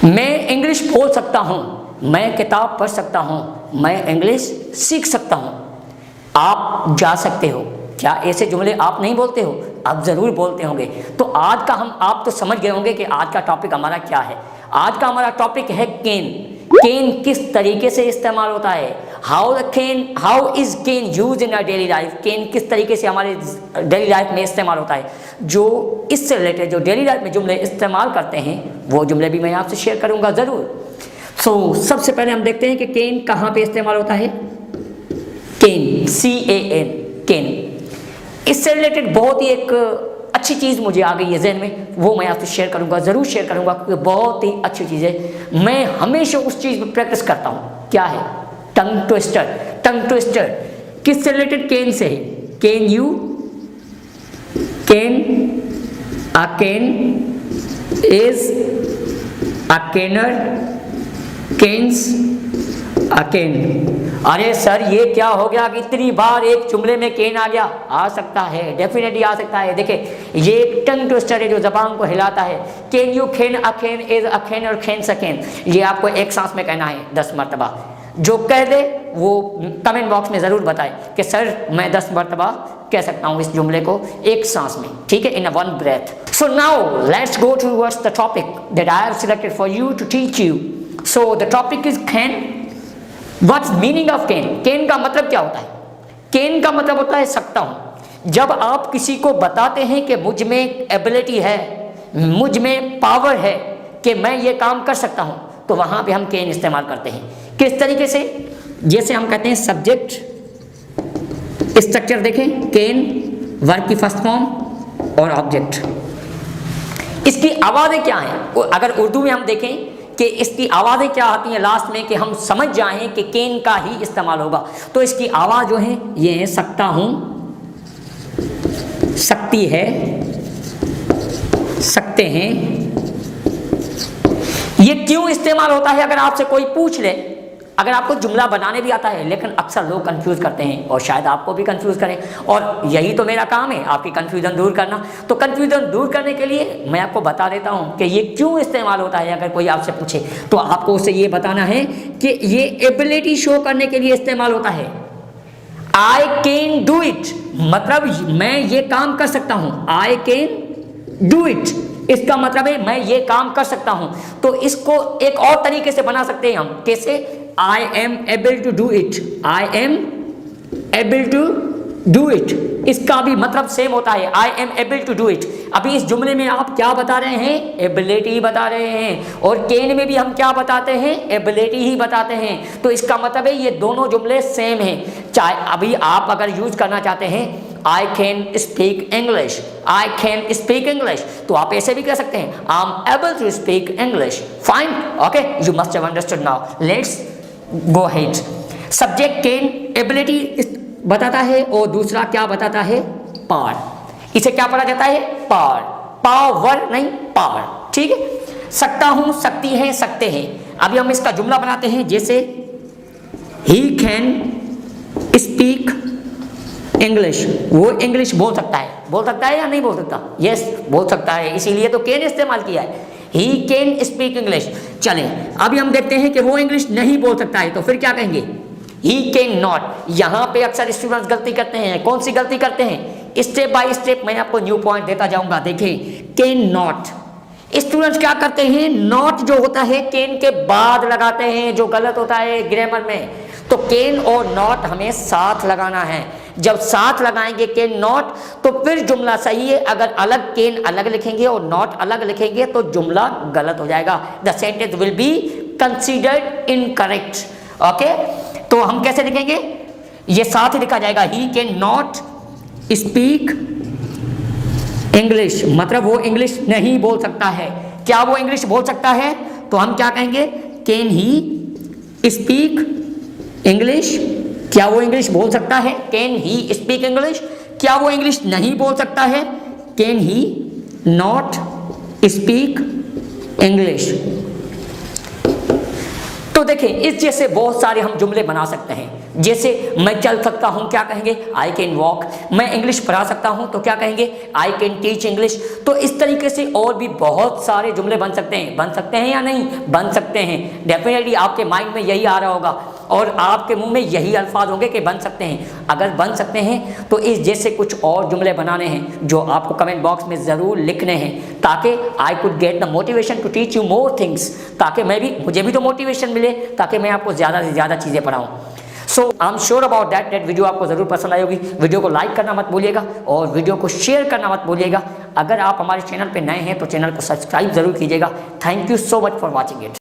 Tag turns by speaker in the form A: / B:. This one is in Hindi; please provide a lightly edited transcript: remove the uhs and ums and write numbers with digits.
A: मैं इंग्लिश बोल सकता हूँ, मैं किताब पढ़ सकता हूँ, मैं इंग्लिश सीख सकता हूँ। आप जा सकते हो, क्या ऐसे जुमले आप नहीं बोलते हो? आप ज़रूर बोलते होंगे। तो आज का आप तो समझ गए होंगे कि आज का टॉपिक हमारा क्या है। आज का हमारा टॉपिक है केन। केन किस तरीके से इस्तेमाल होता है, how is can use in our daily life. Can किस तरीके से हमारे डेली लाइफ में इस्तेमाल होता है। जो इससे रिलेटेड जो डेली लाइफ में जुमले इस्तेमाल करते हैं वो जुमले भी मैं आपसे शेयर करूंगा ज़रूर। सबसे पहले हम देखते हैं कि केन कहाँ पे इस्तेमाल होता है। केन, CAN, केन। इससे रिलेटेड बहुत ही एक अच्छी चीज़ मुझे आ गई है जहन में, वो मैं आपसे शेयर करूंगा, ज़रूर शेयर करूंगा, क्योंकि बहुत ही अच्छी चीज़ है। मैं हमेशा उस चीज़ पर प्रैक्टिस करता हूँ। क्या है? Tongue twister. टंग ट्विस्टर किससे रिलेटेड? केन से है। Can you, can, a can, is, a canner, cans, a can. अरे सर ये क्या हो गया कि इतनी बार एक जुमले में केन आ गया? आ सकता है, डेफिनेटली आ सकता है। देखिए ये एक टंग ट्विस्टर है जो जबान को हिलाता है। कैन यू खेन अ खेन, इज अ खेन और खेन सकेन। ये आपको एक सांस में कहना है 10 मरतबा। जो कह दे वो कमेंट बॉक्स में ज़रूर बताए कि सर मैं 10 मरतबा कह सकता हूँ इस जुमले को एक सांस में, ठीक है, in a one breath. So now let's go towards the topic that I have selected for you to teach you. So the topic is can. What's meaning of can? Can का मतलब क्या होता है? कैन का मतलब होता है सकता हूं। जब आप किसी को बताते हैं कि मुझ में एबिलिटी है, मुझ में पावर है कि मैं ये काम कर सकता हूं, तो वहां पे हम कैन इस्तेमाल करते हैं। किस तरीके से? जैसे हम कहते हैं सब्जेक्ट स्ट्रक्चर देखें, कैन, वर्ब की फर्स्ट फॉर्म और ऑब्जेक्ट। इसकी आवाज़ें क्या हैं? अगर उर्दू में हम देखें कि इसकी आवाज़ें क्या आती हैं लास्ट में, कि हम समझ जाएं कि केन का ही इस्तेमाल होगा, तो इसकी आवाज़ जो है ये है सकता हूं, सकती है, सकते हैं। ये क्यों इस्तेमाल होता है? अगर आपसे कोई पूछ ले, अगर आपको जुमला बनाने भी आता है, लेकिन अक्सर लोग कंफ्यूज करते हैं और शायद आपको भी कंफ्यूज करें, और यही तो मेरा काम है, आपकी कंफ्यूजन दूर करना। तो कंफ्यूजन दूर करने के लिए मैं आपको बता देता हूं कि ये क्यों इस्तेमाल होता है। अगर कोई आपसे पूछे तो आपको उसे ये बताना है कि ये एबिलिटी शो करने के लिए इस्तेमाल होता है। आई कैन डू इट, मतलब मैं ये काम कर सकता हूं। आई कैन डू इट, इसका मतलब है मैं ये काम कर सकता हूं। तो इसको एक और तरीके से बना सकते हैं हम। कैसे? I am able to do it, I am able to do it, इसका भी मतलब सेम होता है, I am able to do it। अभी इस जुमले में आप क्या बता रहे हैं? एबिलिटी बता रहे हैं। और केन में भी हम क्या बताते हैं? एबिलिटी ही बताते हैं। तो इसका मतलब है ये दोनों जुमले सेम हैं। चाहे अभी आप अगर यूज करना चाहते हैं I can speak English, I can speak English, तो आप ऐसे भी कह सकते हैं I'm able to speak English. Fine, okay, you must have understood now. Let's go ahead. Subject can ability बताता है और दूसरा क्या बताता है? पावर। इसे क्या पढ़ा जाता है? पावर। पावर नहीं, पावर, ठीक है। सकता हूं, सकती है, सकते हैं। अभी हम इसका जुमला बनाते हैं। जैसे He can speak इंग्लिश, वो इंग्लिश बोल सकता है। बोल सकता है या नहीं बोल सकता? यस, बोल सकता है, इसीलिए तो कैन इस्तेमाल किया है। He can speak English. चले अभी हम देखते हैं कि वो इंग्लिश नहीं बोल सकता है, तो फिर क्या कहेंगे? He can not. यहाँ पे अक्सर स्टूडेंट्स गलती करते हैं। कौन सी गलती करते हैं? स्टेप बाय स्टेप मैं आपको न्यू पॉइंट देता जाऊंगा। देखिए कैन नॉट, स्टूडेंट्स क्या करते हैं? नॉट जो होता है कैन के बाद लगाते हैं, जो गलत होता है ग्रामर में। तो कैन और नॉट हमें साथ लगाना है। जब साथ लगाएंगे कैन नॉट, तो फिर जुमला सही है। अगर अलग कैन अलग लिखेंगे और नॉट अलग लिखेंगे तो जुमला गलत हो जाएगा। The sentence will be considered incorrect. Okay, तो हम कैसे लिखेंगे? ये साथ ही लिखा जाएगा। He can not speak English, मतलब वो इंग्लिश नहीं बोल सकता है। क्या वो इंग्लिश बोल सकता है? तो हम क्या कहेंगे? Can he speak English. क्या वो इंग्लिश बोल सकता है? Can he speak English. क्या वो इंग्लिश नहीं बोल सकता है? Can he not speak English. तो देखिए इस जैसे बहुत सारे हम जुमले बना सकते हैं। जैसे मैं चल सकता हूँ, क्या कहेंगे? I can walk. मैं इंग्लिश पढ़ा सकता हूँ तो क्या कहेंगे? I can teach English. तो इस तरीके से और भी बहुत सारे जुमले बन सकते हैं। बन सकते हैं या नहीं? बन सकते हैं। डेफिनेटली आपके माइंड में यही आ रहा होगा और आपके मुंह में यही अल्फाज होंगे कि बन सकते हैं। अगर बन सकते हैं तो इस जैसे कुछ और जुमले बनाने हैं जो आपको कमेंट बॉक्स में ज़रूर लिखने हैं, ताकि I could get the motivation to teach you more things, ताकि मुझे भी तो मोटिवेशन मिले, ताकि मैं आपको ज़्यादा से ज़्यादा चीज़ें पढ़ाऊँ। So I am sure about that video आपको ज़रूर पसंद आई होगी। वीडियो को लाइक करना मत भूलिएगा और वीडियो को शेयर करना मत भूलिएगा। अगर आप हमारे चैनल पर नए हैं तो चैनल को सब्सक्राइब ज़रूर कीजिएगा। Thank you so much for watching it.